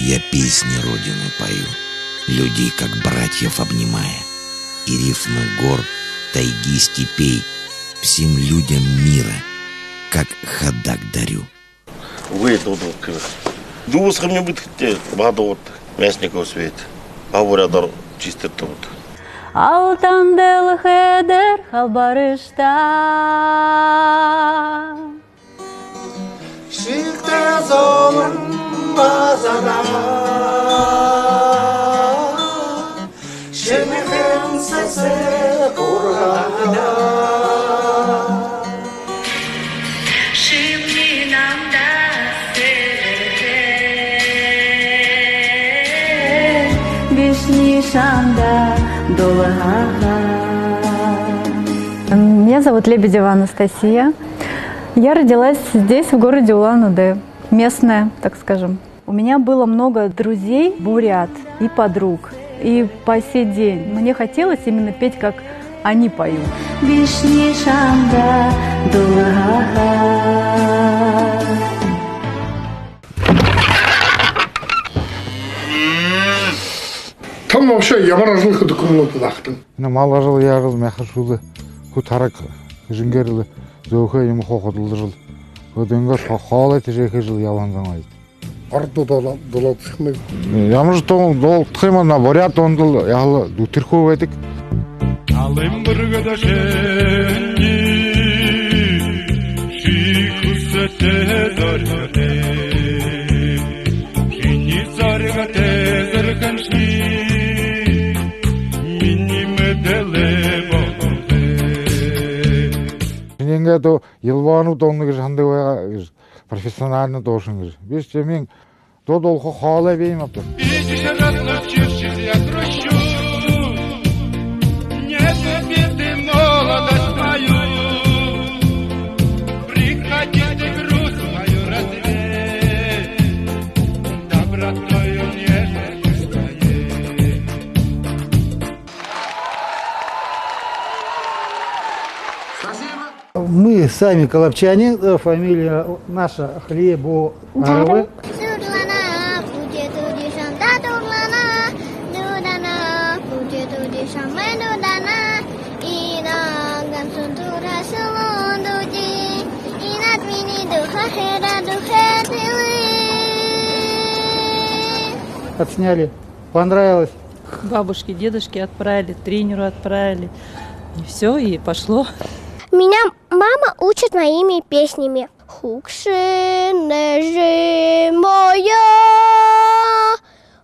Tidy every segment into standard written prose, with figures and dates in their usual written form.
Я песни Родины пою, людей как братьев обнимая, и рифмы гор, тайги, степей всем людям мира, как ходак дарю. Вы тут думаю, мне будет багато мясников свет, говорят, чистят тут. Алтан дел хедер халбарышта. Шикте золын базада, шемехен сесе кургана. Шимни намда серете, вишни шанда долага. Меня зовут Лебедева Анастасия. Я родилась здесь, в городе Улан-Удэ, местная, так скажем. У меня было много друзей, бурят и подруг. И по сей день мне хотелось именно петь, как они поют. Вишни шанда дулага. Там вообще ямар ажлыхы документ лахтын. Мал ажыл, яғыл, мәхашулы, күтарак, жингерлі, зөйхе ему хоходылы жыл. Өденге халы тежеке жыл яланзан айд. Арду долат сықмай. Ямыр дол тхимана борят ондыл, яғылы дутирху ведик. Алым біргіда шенді, шикусете зоргате, шини зоргате зіргінші, минимеделе болғырде. Шененге то елвану тонны жанды профессионально должен. Без чемин то долго халы бейм апты. Иди шагатлы чирчил я грущу, не забиты молодость мою, приходите груз мою развеять, добротою нежностью стоит. Мы сами колобчане, фамилия наша Хлебоаровы. Отсняли. Понравилось. Бабушке, дедушке отправили, тренеру отправили. И все, и пошло. Меня мама учит моими песнями. Хукшинежи моя,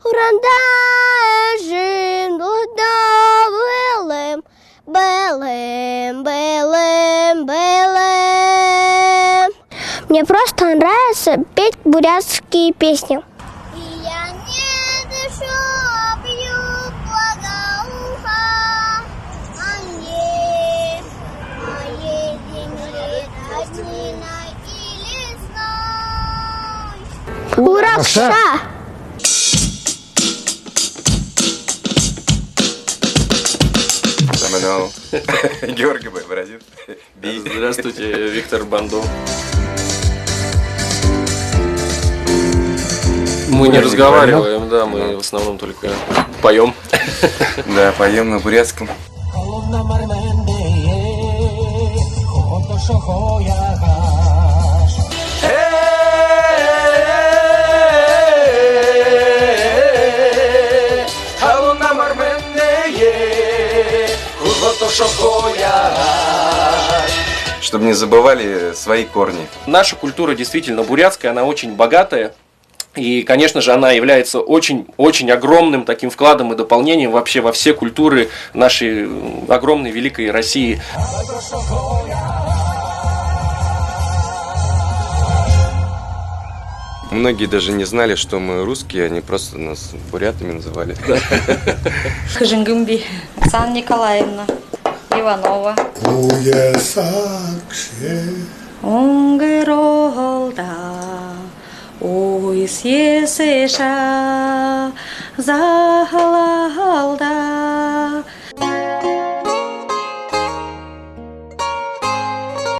урандажин белем, белем, белем, белем. Мне просто нравится петь бурятские песни. Уrakша! Георгий Бразит. Здравствуйте, Виктор Бандо. Мы не разговариваем, да, мы в основном только поем. Да, поем на бурятском. Чтобы не забывали свои корни. Наша культура действительно бурятская, она очень богатая. И, конечно же, она является очень огромным таким вкладом и дополнением вообще во все культуры нашей огромной великой России. Многие даже не знали, что мы русские, они просто нас бурятами называли. Хажингумби, Оксана Николаевна Иванова. Ой, съесеша, захалалда.